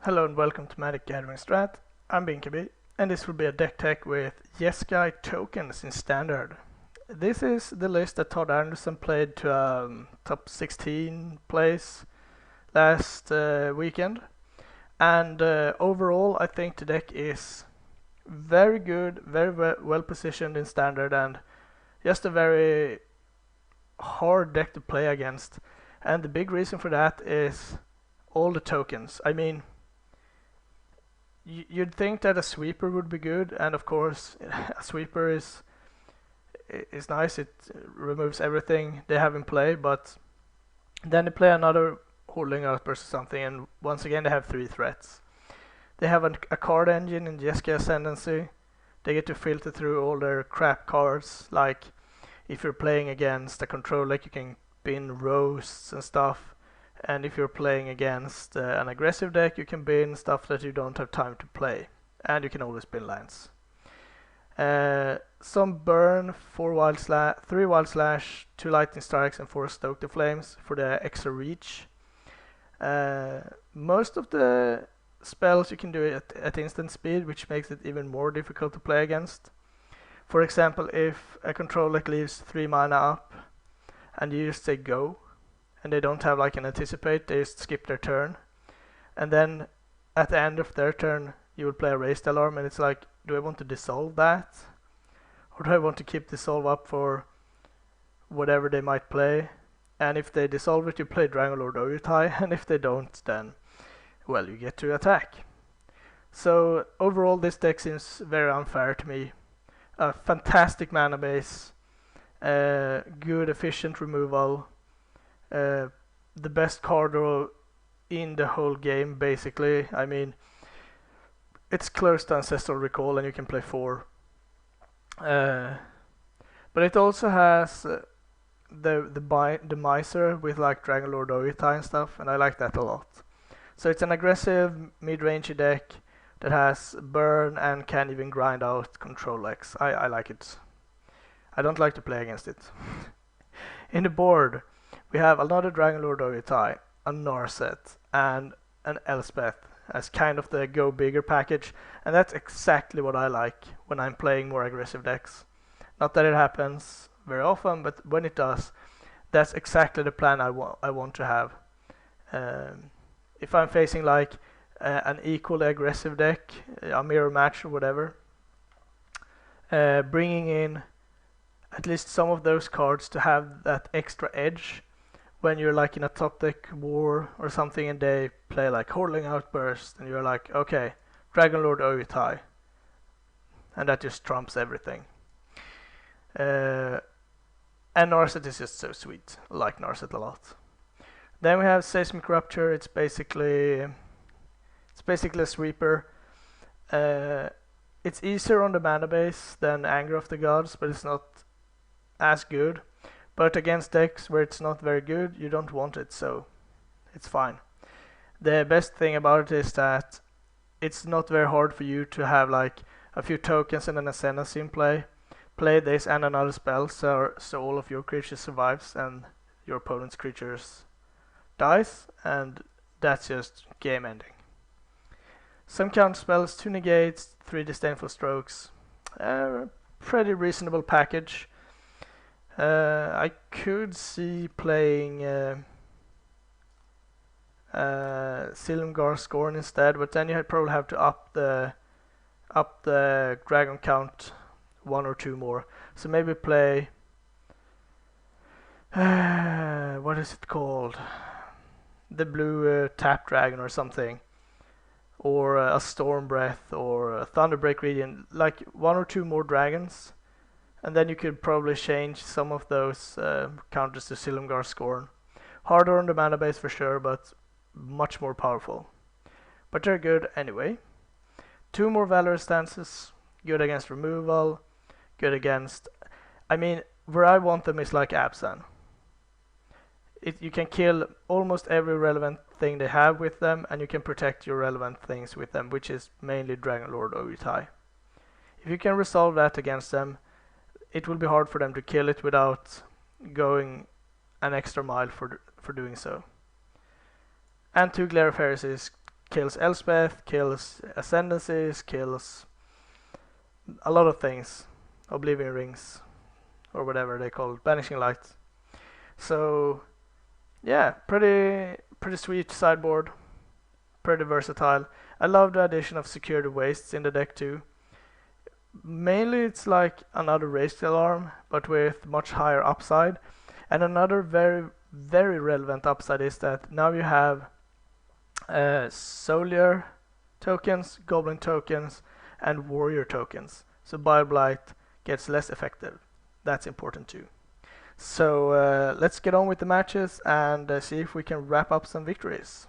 Hello and welcome to Magic Gathering Strat. I'm Binkabi, and this will be a deck tech with Jeskai Tokens in Standard. This is the list that Todd Anderson played to top 16 place last weekend, and overall I think the deck is very good, very well positioned in Standard, and just a very hard deck to play against. And the big reason for that is all the tokens. I mean, you'd think that a sweeper would be good, and of course a sweeper is nice. It removes everything they have in play, but then they play another holding outburst or something, and once again they have 3 threats. They have a card engine in Jeskai Ascendancy. They get to filter through all their crap cards, like if you're playing against a control deck you can bin roasts and stuff, and if you're playing against an aggressive deck you can bin stuff that you don't have time to play, and you can always bin lands. Some burn, 3 wild slash, 2 lightning strikes and 4 stoke the flames for the extra reach. Most of the spells you can do it at instant speed, which makes it even more difficult to play against. For example, if a control deck leaves 3 mana up and you just say go, and they don't have like an anticipate, they just skip their turn, and then at the end of their turn you will play a raised alarm, and it's like, do I want to dissolve that, or do I want to keep dissolve up for whatever they might play? And if they dissolve it, you play Dragon Lord Oyutai, and if they don't, then well, you get to attack. So overall this deck seems very unfair to me. A fantastic mana base, good efficient removal, the best card draw in the whole game basically. I mean, it's close to Ancestral Recall and you can play 4. But it also has the Miser with like Dragon Lord Oyutai and stuff, and I like that a lot. So it's an aggressive mid-range deck that has burn and can even grind out control decks. I like it. I don't like to play against it. In the board we have another Dragon Lord Oyutai, a Narset, and an Elspeth as kind of the go bigger package, and that's exactly what I like when I'm playing more aggressive decks. Not that it happens very often, but when it does, that's exactly the plan I want to have. If I'm facing like an equally aggressive deck, a mirror match or whatever, bringing in at least some of those cards to have that extra edge when you're like in a top deck war or something and they play like Hurling Outburst and you're like, okay, Dragon Lord Oyutai, and that just trumps everything. And Narset is just so sweet. I like Narset a lot. Then we have Seismic Rupture. It's basically a sweeper. It's easier on the mana base than Anger of the Gods, but it's not as good. But against decks where it's not very good, you don't want it, so it's fine. The best thing about it is that it's not very hard for you to have like a few tokens and an Ascendancy in play. Play this and another spell, so all of your creatures survives and your opponent's creatures dies, and that's just game ending. Some counter spells, 2 negates, 3 disdainful strokes. Pretty reasonable package. I could see playing Silumgar Scorn instead, but then you probably have to up the dragon count 1 or 2 more. So maybe play what is it called? The blue tap dragon or something, or a storm breath or a thunderbreak region, like 1 or 2 more dragons, and then you could probably change some of those counters to Silumgar Scorn. Harder on the mana base for sure, but much more powerful. But they're good anyway. 2 more Valorous Stances, good against removal, good against, I mean, where I want them is like Absan. You can kill almost every relevant thing they have with them, and you can protect your relevant things with them, which is mainly Dragon Lord Oyutai. If you can resolve that against them, it will be hard for them to kill it without going an extra mile for doing so. And 2 Glare of Heresies kills Elspeth, kills Ascendancies, kills a lot of things. Oblivion Rings, or whatever they call it, Banishing Lights. So yeah, pretty sweet sideboard, pretty versatile. I love the addition of Security Wastes in the deck too. Mainly it's like another Raised Alarm, but with much higher upside. And another very relevant upside is that now you have Soldier tokens, Goblin tokens, and Warrior tokens. So Bioblight gets less effective. That's important too. So let's get on with the matches and see if we can wrap up some victories.